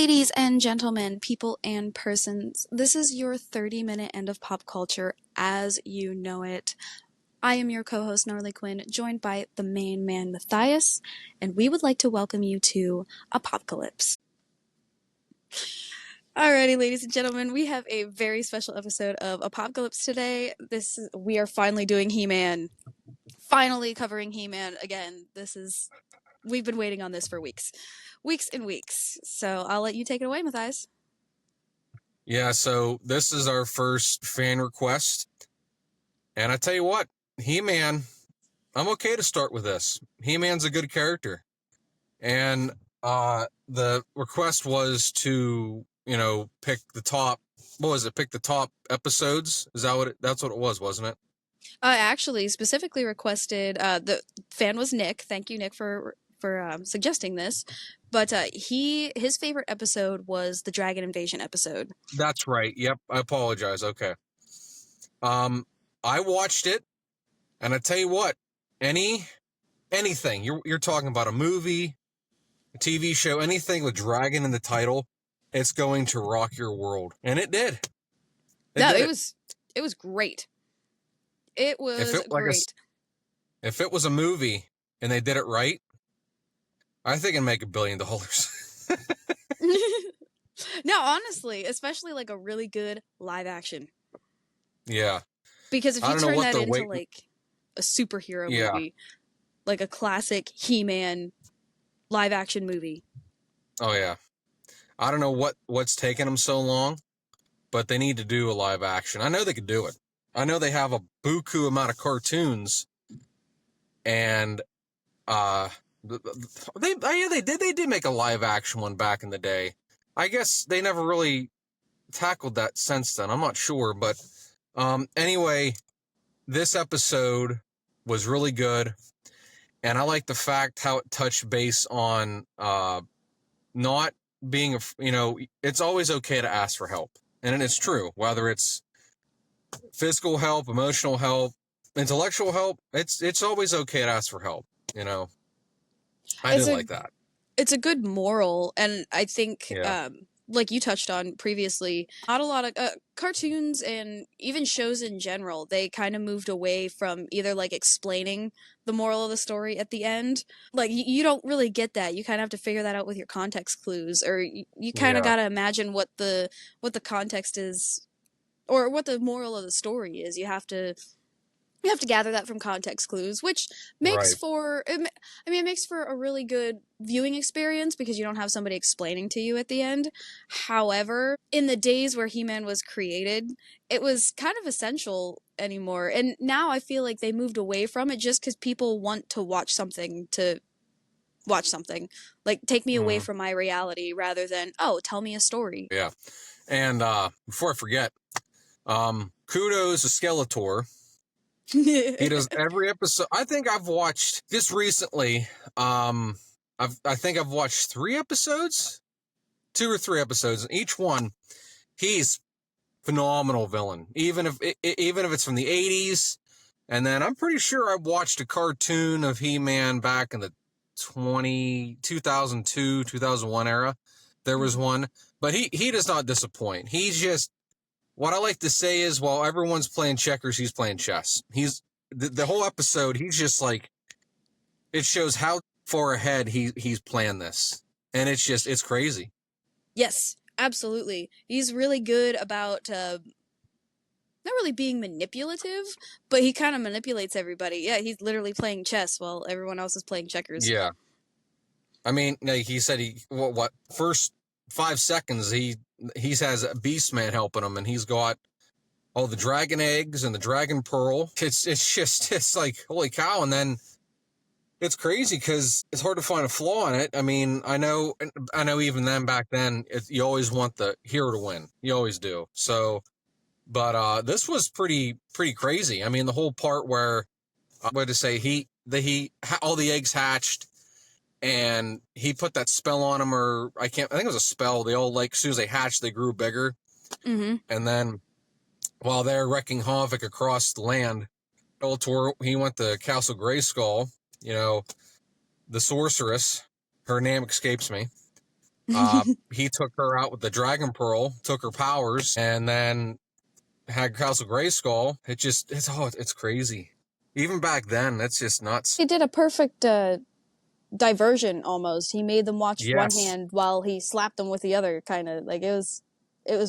Ladies and gentlemen, people and persons, this is your 30-minute end of pop culture as you know it. I am your co-host, Gnarly Quinn, joined by the main man, Matthias, and we would like to welcome you to Apocalypse. Alrighty, ladies and gentlemen, we have a very special episode of Apocalypse today. We are finally doing He-Man. Finally covering He-Man again. We've been waiting on this for weeks. Weeks and weeks. So I'll let you take it away, Matthias. Yeah, so this is our first fan request. And I tell you what, He-Man, I'm okay to start with this. He-Man's a good character. And the request was to, pick the top, pick the top episodes? That's what it was, wasn't it? I actually specifically requested, the fan was Nick. Thank you, Nick, for suggesting this. But his favorite episode was the Dragon Invasion episode. That's right. Yep. I apologize. Okay. I watched it, and I tell you what, anything you're talking about, a movie, a TV show, anything with dragon in the title, it's going to rock your world, and it did. It was great. It was great. If it was a movie and they did it right, I think it'd make $1 billion. No, honestly, especially like a really good live action. Yeah. Because if you turn that into like a superhero movie, like a classic He-Man live action movie. Oh yeah. I don't know what's taking them so long, but they need to do a live action. I know they could do it. I know they have a buku amount of cartoons, and they did make a live action one back in the day. I guess they never really tackled that since then. I'm not sure, but anyway, this episode was really good, and I like the fact how it touched base on not being it's always okay to ask for help, and it's true, whether it's physical help, emotional help, intellectual help. It's always okay to ask for help. I do like that. It's a good moral, and I think, like you touched on previously, not a lot of cartoons and even shows in general, they kind of moved away from either like explaining the moral of the story at the end. Like you don't really get that. You kind of have to figure that out with your context clues, or you kind of got to imagine what the context is, or what the moral of the story is. You have to gather that from context clues, which makes for a really good viewing experience because you don't have somebody explaining to you at the end. However, in the days where He-Man was created, it was kind of essential anymore. And now I feel like they moved away from it just because people want to watch something like take me away from my reality rather than, oh, tell me a story. Yeah. And before I forget, kudos to Skeletor. He does every episode. I think I've watched this recently. I think I've watched 3 episodes, 2 or 3 episodes, and each one, he's phenomenal villain. Even if it's from the 80s, and then I'm pretty sure I watched a cartoon of He-Man back in the 2002, 2001 era. There was one, but he does not disappoint. He's just, what I like to say is, while everyone's playing checkers, he's playing chess. He's the whole episode. He's just like, it shows how far ahead he's planned this, and it's crazy. Yes, absolutely. He's really good about not really being manipulative, but he kind of manipulates everybody. Yeah, he's literally playing chess while everyone else is playing checkers. Yeah, I mean, he said first 5 seconds he has a Beastman helping him, and he's got all the dragon eggs and the dragon pearl. It's like, holy cow. And then it's crazy because it's hard to find a flaw in it. I mean, I know even then, back then, you always want the hero to win. You always do. So, but this was pretty crazy. I mean, the whole part where, all the eggs hatched, and he put that spell on them, or I think it was a spell. They all, like, as soon as they hatched, they grew bigger. Mm-hmm. And then, while they're wrecking havoc across the land, Skeletor, he went to Castle Grayskull. The sorceress, her name escapes me. He took her out with the Dragon Pearl, took her powers, and then had Castle Grayskull. It's crazy. Even back then, that's just nuts. He did a perfect diversion almost. He made them watch one Yes. hand while he slapped them with the other, kind of. Like, it was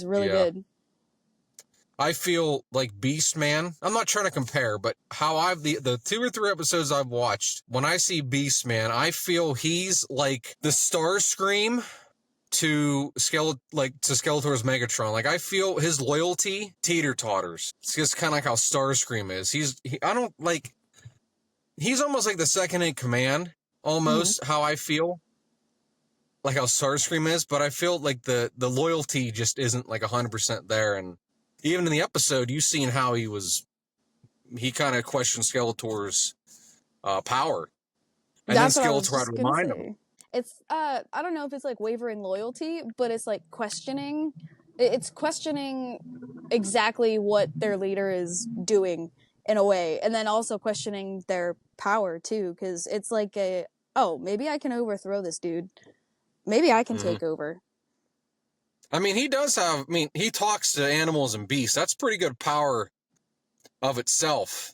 really good. I feel like Beastman. I'm not trying to compare, but how the 2 or 3 episodes I've watched, when I see Beastman, I feel he's like the Starscream to Skeletor's Megatron. Like, I feel his loyalty teeter-totters. It's just kind of like how Starscream is. He's almost like the second in command, almost, how I feel. Like how Starscream is, but I feel like the loyalty just isn't like 100% there. And even in the episode, you've seen how he kind of questioned Skeletor's power. And That's then what I was Skeletor had just to gonna remind say. him. It's I don't know if it's like wavering loyalty, but it's like questioning. It's questioning exactly what their leader is doing in a way, and then also questioning their power too, because it's like maybe I can overthrow this dude. Maybe I can take over. I mean, he talks to animals and beasts. That's pretty good power of itself.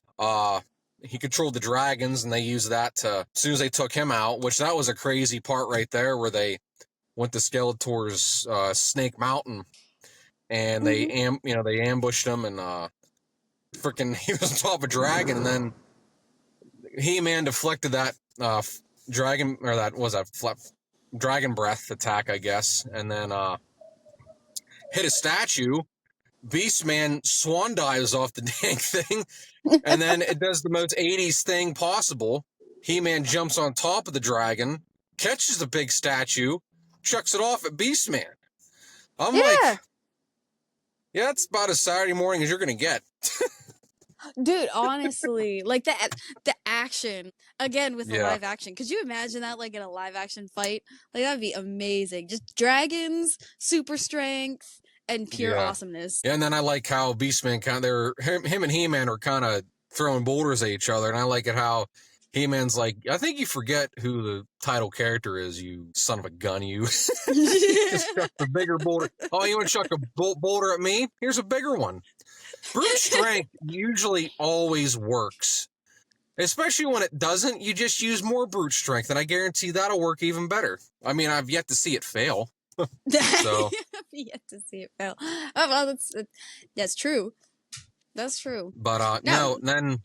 He controlled the dragons, and they used that as soon as they took him out, which that was a crazy part right there, where they went to Skeletor's Snake Mountain, and they ambushed him, and freaking he was on top of a dragon, and then He-Man deflected that dragon breath attack, I guess, and then hit a statue. Beastman swan dives off the dang thing, and then it does the most 80s thing possible. He-Man jumps on top of the dragon, catches the big statue, chucks it off at Beastman. I'm like, yeah, that's about as Saturday morning as you're going to get. Dude, honestly, like the action again with the live action. Could you imagine that, like, in a live action fight? Like, that'd be amazing. Just dragons, super strength, and pure awesomeness. Yeah, and then I like how Beastman him and He-Man are kind of throwing boulders at each other, and I like it how He-Man's like, I think you forget who the title character is, you son of a gun, you. Just chuck the bigger boulder. Oh, you want to chuck a boulder at me? Here's a bigger one. Brute strength usually always works. Especially when it doesn't, you just use more brute strength, and I guarantee that'll work even better. I mean, I've yet to see it fail. So I've yet to see it fail. Oh, well, that's true. That's true. But no, and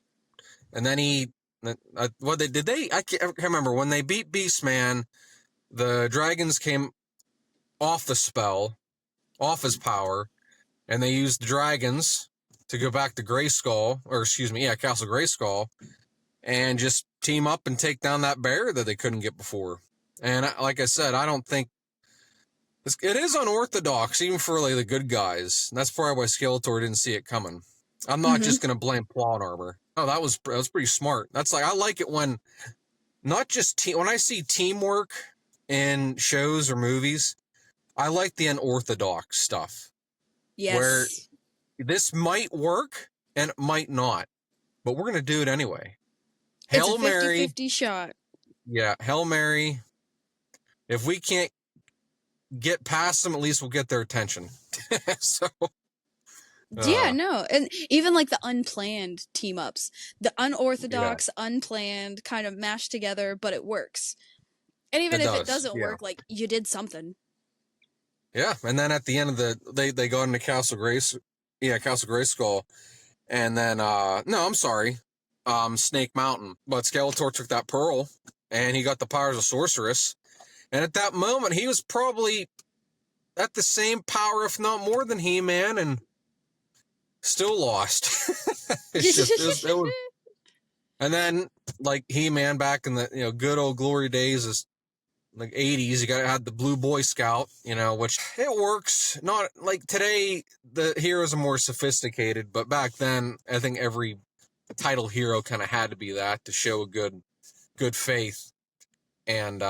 then he, what they did, I can't remember when they beat Beastman. The dragons came off the spell, off his power, and they used the dragons to go back to Castle Grayskull, and just team up and take down that bear that they couldn't get before. And like I said, I don't think it is unorthodox, even for like the good guys. And that's probably why Skeletor didn't see it coming. I'm not just going to blame plot armor. Oh, that was pretty smart. That's like, I like it when not just when I see teamwork in shows or movies, I like the unorthodox stuff. Yes. Where this might work and it might not, but we're going to do it anyway. It's a 50-50 shot. Yeah, Hail Mary. If we can't get past them, at least we'll get their attention. So... yeah, no. And even like the unplanned team ups, the unorthodox, unplanned kind of mashed together, but it works. And even if it doesn't work, like, you did something. Yeah, and then at the end of they go into Castle Grayskull, and then Snake Mountain. But Skeletor took that pearl, and he got the powers of sorceress. And at that moment, he was probably at the same power, if not more than He-Man, and still lost. And then, like, He-Man back in the good old glory days is like 80s, you had the Blue Boy Scout, which it works. Not like today, the heroes are more sophisticated, but back then, I think every title hero kind of had to be that to show a good faith. And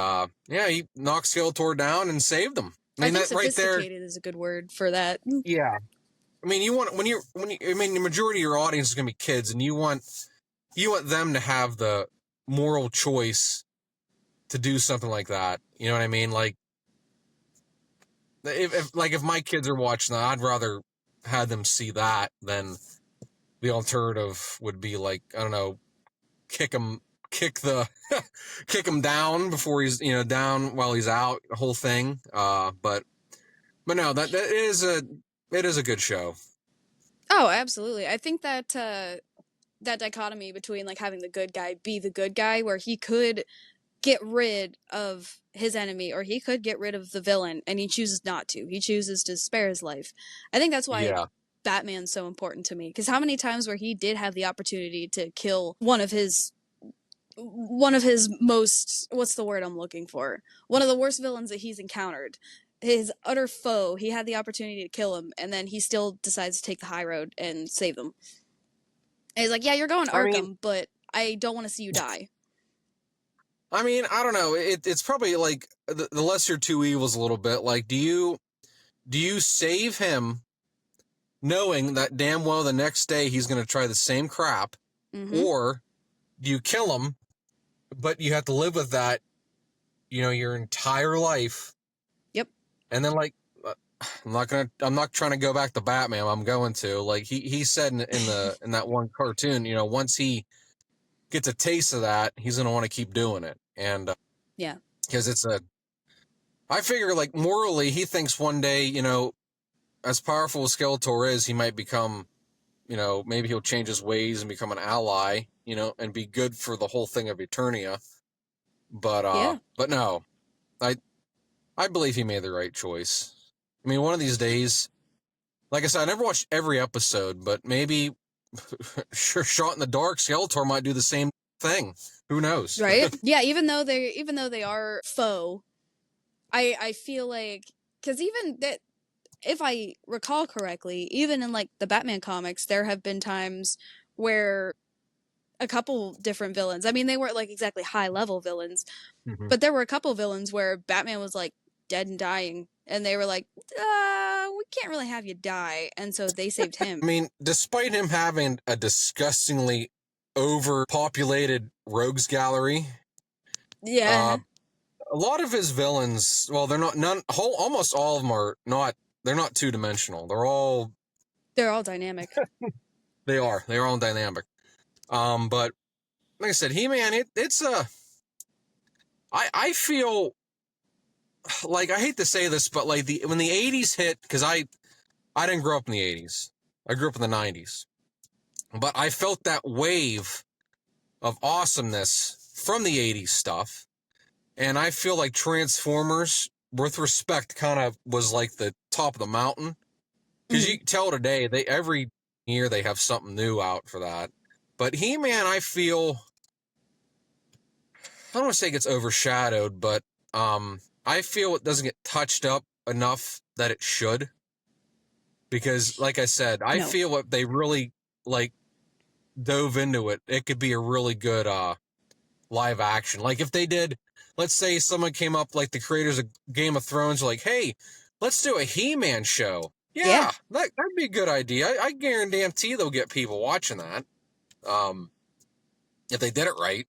he knocked Skeletor down and saved him. I think that sophisticated right there is a good word for that. Yeah. I mean, the majority of your audience is going to be kids, and you want them to have the moral choice to do something like that. You know what I mean? Like, if my kids are watching that, I'd rather have them see that than the alternative would be like, I don't know, kick him down before he's, down while he's out, the whole thing. But no, that it is a good show. Oh, absolutely. I think that that dichotomy between like having the good guy be the good guy, where he could get rid of his enemy or he could get rid of the villain, and he chooses not to. He chooses to spare his life. I think that's why Yeah. Batman's so important to me, because how many times where he did have the opportunity to kill one of his most, what's the word I'm looking for? One of the worst villains that he's encountered. His utter foe, he had the opportunity to kill him, and then he still decides to take the high road and save them. And he's like, yeah, you're going to Arkham, but I don't want to see you die. I mean, I don't know. It's probably like the lesser two evils a little bit. Like, do you save him knowing that damn well the next day he's going to try the same crap, or do you kill him, but you have to live with that, your entire life? Yep. And then like, I'm not trying to go back to Batman. I'm going to, like, he said in that one cartoon, once he gets a taste of that, he's going to want to keep doing it. And yeah, because I figure like morally, he thinks one day, as powerful as Skeletor is, he might become, maybe he'll change his ways and become an ally, and be good for the whole thing of Eternia. But but no, I believe he made the right choice. I mean, one of these days, like I said, I never watched every episode, but maybe sure, shot in the dark, Skeletor might do the same thing. Who knows? Right? Yeah, even though they are foe, I feel like, because even that, if I recall correctly, even in like the Batman comics, there have been times where a couple different villains, I mean, they weren't like exactly high level villains, but there were a couple villains where Batman was like dead and dying, and they were like, we can't really have you die, and so they saved him. I mean, despite him having a disgustingly overpopulated rogues gallery, yeah, a lot of his villains, well, they're not almost all of them are not. They're not two-dimensional. They're all dynamic. They're all dynamic. But like I said, He-Man, it's I feel like, I hate to say this, but like when the 80s hit, because I didn't grow up in the 80s. I grew up in the 90s. But I felt that wave of awesomeness from the 80s stuff. And I feel like Transformers, with respect, kind of was like the top of the mountain. Because you can tell today, every year they have something new out for that. But He-Man, I feel, I don't want to say it gets overshadowed, but I feel it doesn't get touched up enough that it should. Because, like I said, I feel if they really, like, dove into it, it could be a really good live action. Like, if they did, let's say someone came up, like the creators of Game of Thrones, like, hey, let's do a He-Man show. Yeah. That'd be a good idea. I guarantee they'll get people watching that. If they did it right.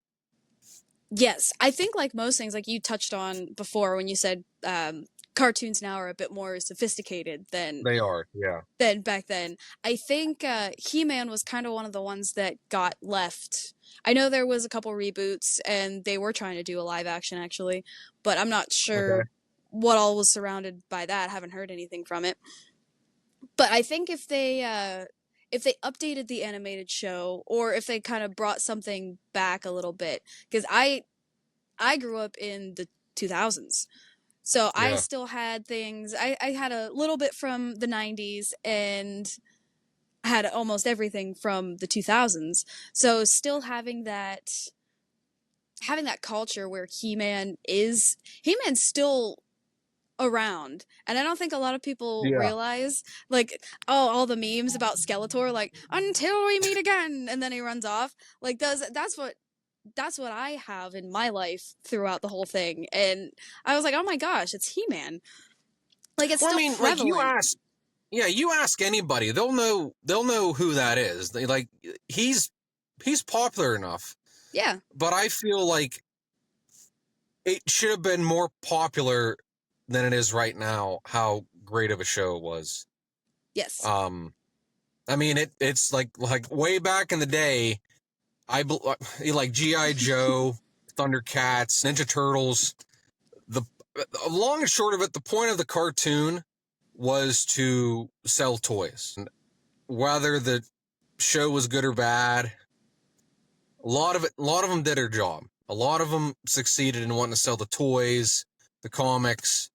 Yes, I think like most things, like you touched on before when you said cartoons now are a bit more sophisticated than they are, yeah. Than back then. I think He-Man was kind of one of the ones that got left. I know there was a couple reboots and they were trying to do a live action actually, but I'm not sure what all was surrounded by that. I haven't heard anything from it. But I think if they updated the animated show, or if they kind of brought something back a little bit, because I grew up in the 2000s, so I still had things. I had a little bit from the 90s and had almost everything from the 2000s. So still having that culture where He-Man's still around, and I don't think a lot of people realize, like, all the memes about Skeletor, like, until we meet again, and then he runs off, like, that's what I have in my life throughout the whole thing. And I was like, oh my gosh, it's He-Man. Like, it's still prevalent. Like you ask anybody, they'll know who that is. Like, he's popular enough. Yeah. But I feel like it should have been more popular than it is right now how great of a show it was. Yes. I mean, it's like way back in the day, like G.I. Joe, Thundercats, Ninja Turtles. The long and short of it, the point of the cartoon was to sell toys. Whether the show was good or bad, a lot of them did their job. A lot of them succeeded in wanting to sell the toys, the comics,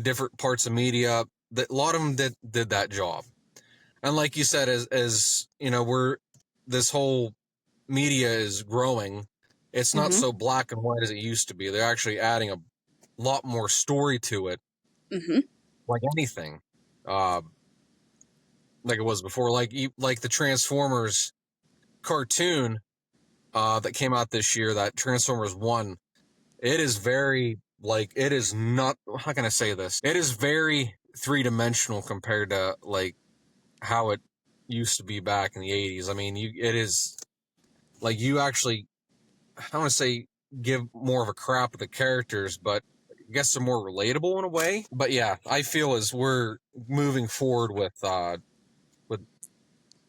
different parts of media. A lot of them did that job. And like you said, as you know, this whole media is growing. It's not so black and white as it used to be. They're actually adding a lot more story to it. Like anything, like it was before. Like the Transformers cartoon that came out this year, that Transformers 1. It is very it is not. How can I say this? It is very three-dimensional compared to like how it used to be back in the 80s. I mean, it is like you actually, I don't want to say give more of a crap at the characters, but I guess they're more relatable in a way. But yeah, I feel as we're moving forward with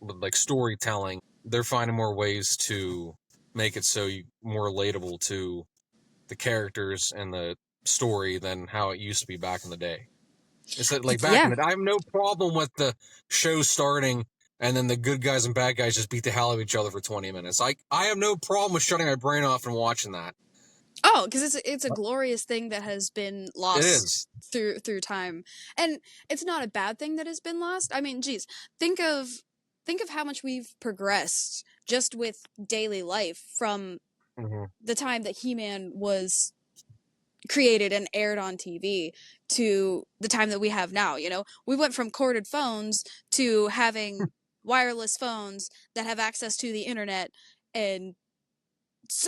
like storytelling, they're finding more ways to make it so more relatable to the characters and the story than how it used to be back in the day. It's like back in the day, I have no problem with the show starting and then the good guys and bad guys just beat the hell out of each other for 20 minutes. I have no problem with shutting my brain off and watching that. Oh, because it's a glorious thing that has been lost through time, and it's not a bad thing that has been lost. I mean, geez, think of how much we've progressed just with daily life from the time that He-Man was created and aired on TV to the time that we have now. You know, we went from corded phones to having wireless phones that have access to the internet and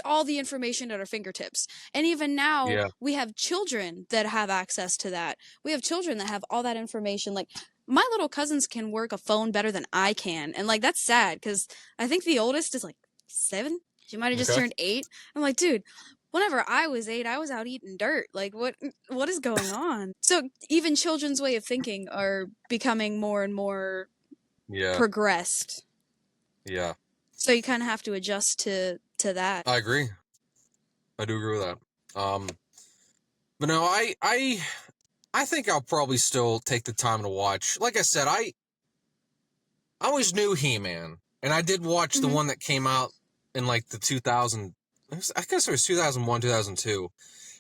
all the information at our fingertips. And even now, we have children that have access to that. We have children that have all that information. Like, my little cousins can work a phone better than I can. And, like, that's sad because I think the oldest is, like, 7. She might have just turned 8. I'm like, dude, whenever I was 8, I was out eating dirt. Like, what is going on? So even children's way of thinking are becoming more and more progressed. Yeah. So you kind of have to adjust to that. I agree. I do agree with that. But no, I think I'll probably still take the time to watch. Like I said, I always knew He-Man, and I did watch the one that came out in like the 2000. I guess it was 2001, 2002,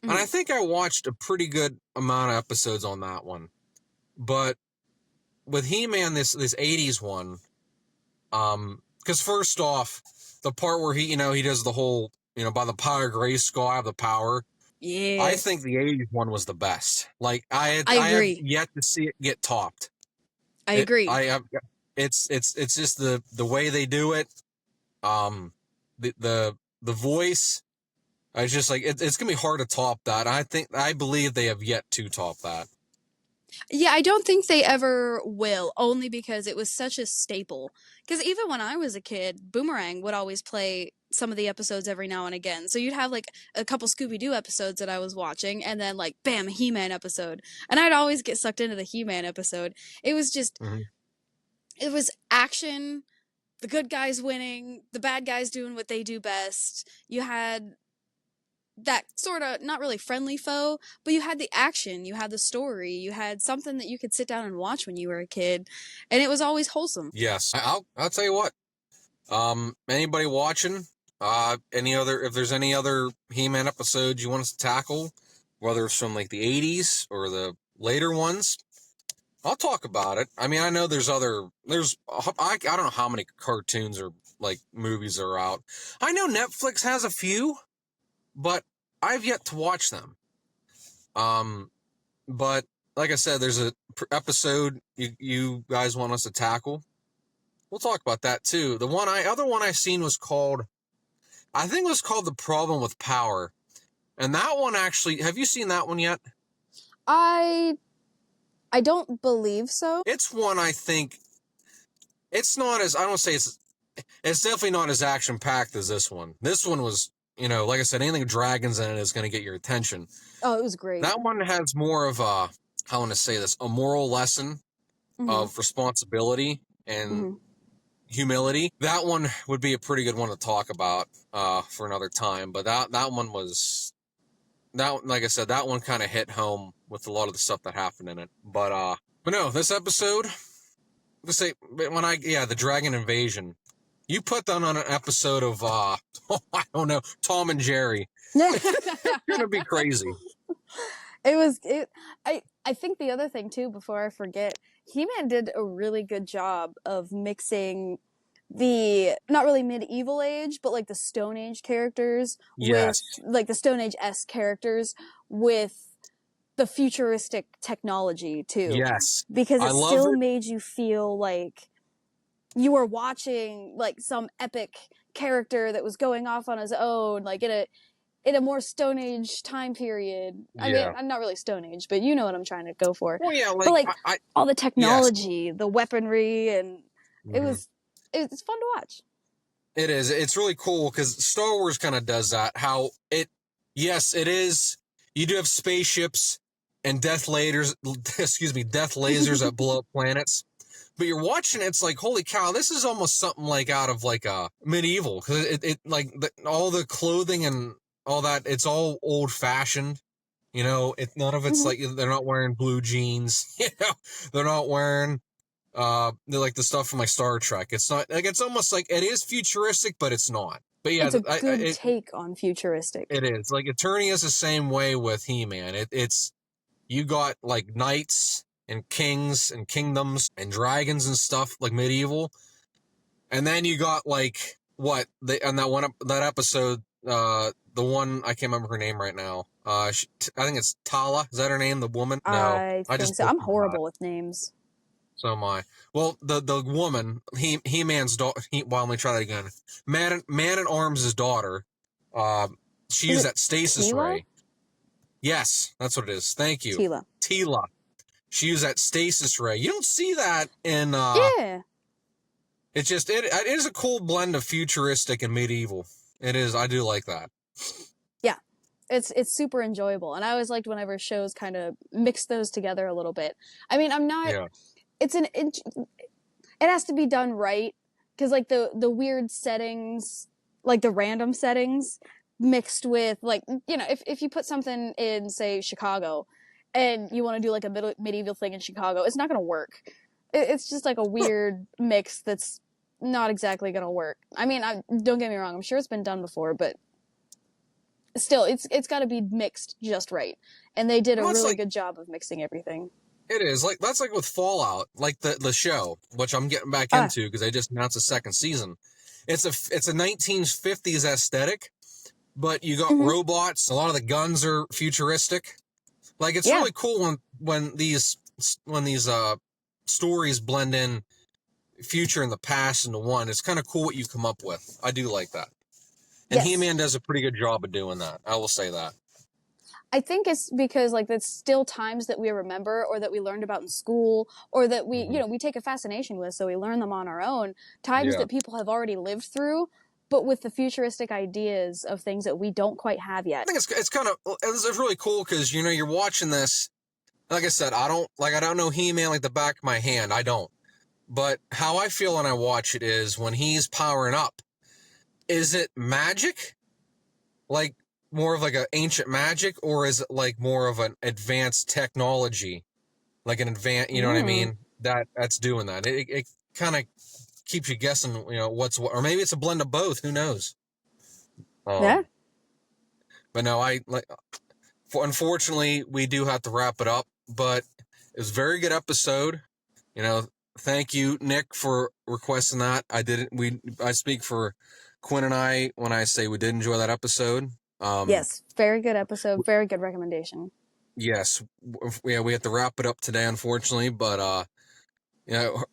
and I think I watched a pretty good amount of episodes on that one. But with He-Man, this 80s one, because first off, the part where he does the whole, by the power of Grayskull, I have the power. Yeah. I think the 80s one was the best. Like, I agree. have yet to see it get topped. I agree. It's just the way they do it. The voice. I was just like, it's gonna be hard to top that. I believe they have yet to top that. Yeah, I don't think they ever will, only because it was such a staple. Because even when I was a kid, Boomerang would always play some of the episodes every now and again. So you'd have like a couple Scooby-Doo episodes that I was watching, and then like, bam, a He-Man episode. And I'd always get sucked into the He-Man episode. It was just, it was action, the good guys winning, the bad guys doing what they do best. You had that sort of not really friendly foe, but you had the action, you had the story, you had something that you could sit down and watch when you were a kid, and it was always wholesome. Yes, I'll tell you what. Anybody watching? If there's any other He-Man episodes you want us to tackle, whether it's from like the 80s or the later ones, I'll talk about it. I mean, I know I don't know how many cartoons or like movies are out. I know Netflix has a few, but I've yet to watch them. But like I said, there's a episode you guys want us to tackle. We'll talk about that too. The other one I seen was called, I think it was called The Problem with Power. And that one actually, have you seen that one yet? I don't believe so. It's one I think, it's not as, I don't say it's definitely not as action-packed as this one. This one was like I said, anything with dragons in it is going to get your attention. Oh, it was great. That one has more of a, how I want to say this, a moral lesson of responsibility and humility. That one would be a pretty good one to talk about for another time. But that one was, like I said, that one kind of hit home with a lot of the stuff that happened in it. But no, this episode, the dragon invasion. You put that on an episode of, I don't know, Tom and Jerry. It's going to be crazy. I think the other thing too, before I forget, He-Man did a really good job of mixing the, not really medieval age, but like the Stone Age characters with, like the Stone Age-esque characters with the futuristic technology too. Yes. Because it still made you feel like you were watching like some epic character that was going off on his own, like in a more Stone Age time period. I mean, I'm not really Stone Age, but you know what I'm trying to go for. Well, yeah, but all the technology, the weaponry, and it's fun to watch. It is. It's really cool because Star Wars kind of does that. It is. You do have spaceships and death lasers that blow up planets. But you're watching, it's like, holy cow, this is almost something like out of like a medieval, because it like all the clothing and all that, it's all old fashioned. None of it's like, they're not wearing blue jeans. They're not wearing they're like the stuff from like Star Trek. It's not like, it's almost like it is futuristic, but it's not. But yeah, it's a good take on futuristic. It is. Like Eternia is the same way with He-Man. It's you got like knights and kings and kingdoms and dragons and stuff like medieval, and then you got like that episode, the one I can't remember her name right now. I think it's Tala. Is that her name? The woman? No, I think so. I'm horrible with names. So am I. Well, the woman, He-Man's daughter. Let me try that again. Man-at-Arms' daughter. She used that stasis ray. Yes, that's what it is. Thank you. Tila. She used that stasis ray. You don't see that in. Yeah. It's just it is a cool blend of futuristic and medieval. It is. I do like that. Yeah, it's super enjoyable, and I always liked whenever shows kind of mix those together a little bit. I mean, I'm not. Yeah. It has to be done right, because like the weird settings, like the random settings, mixed with like, if you put something in, say, Chicago, and you want to do like a medieval thing in Chicago, it's not going to work. It's just like a weird mix that's not exactly going to work. I mean, don't get me wrong, I'm sure it's been done before, but still, it's got to be mixed just right. And they did a really good job of mixing everything. It is. That's like with Fallout, like the show, which I'm getting back into because they just announced a second season. It's a 1950s aesthetic, but you got robots. A lot of the guns are futuristic. Like, it's really cool when these stories blend in future and the past into one. It's kind of cool what you come up with. I do like that. And He-Man does a pretty good job of doing that. I will say that. I think it's because like that's still times that we remember, or that we learned about in school, or that we we take a fascination with, so we learn them on our own. Times that people have already lived through, but with the futuristic ideas of things that we don't quite have yet. I think it's really cool because you're watching this. Like I said, I don't know He-Man like the back of my hand. I don't. But how I feel when I watch it is when he's powering up. Is it magic? Like more of like an ancient magic, or is it like more of an advanced technology? Like an advanced, you know what I mean? That's doing that. It kind of keeps you guessing, what's what, or maybe it's a blend of both. Who knows? Yeah. But no, unfortunately, we do have to wrap it up. But it was a very good episode. Thank you, Nick, for requesting that. I speak for Quinn and I when I say we did enjoy that episode. Yes, very good episode. Very good recommendation. Yes, we have to wrap it up today, unfortunately. But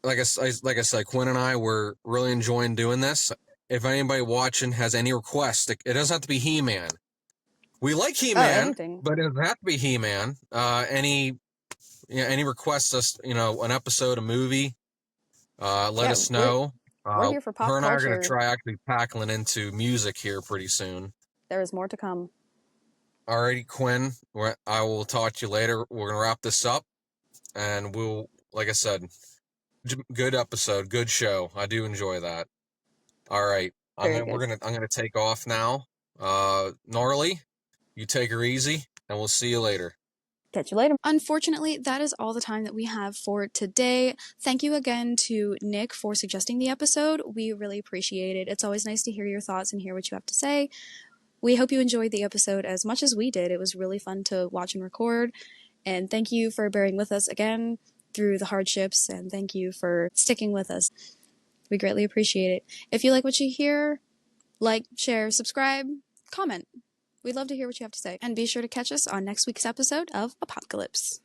like I said, Quinn and I were really enjoying doing this. If anybody watching has any requests, it doesn't have to be He-Man. We like He-Man, but it doesn't have to be He-Man. Any requests, us an episode, a movie, let us know. We're here for pop culture. Her and I are culture. going to try actually tackling into music here pretty soon. There is more to come. Alrighty, Quinn. I will talk to you later. We're gonna wrap this up, and we'll, like I said, good episode, good show. I do enjoy that. All right, I'm gonna take off now. Gnarly, you take her easy, and we'll see you later. Catch you later. Unfortunately, that is all the time that we have for today. Thank you again to Nick for suggesting the episode. We really appreciate it. It's always nice to hear your thoughts and hear what you have to say. We hope you enjoyed the episode as much as we did. It was really fun to watch and record. And thank you for bearing with us again through the hardships. And thank you for sticking with us. We greatly appreciate it. If you like what you hear, like, share, subscribe, comment. We'd love to hear what you have to say. And be sure to catch us on next week's episode of Apocalypse.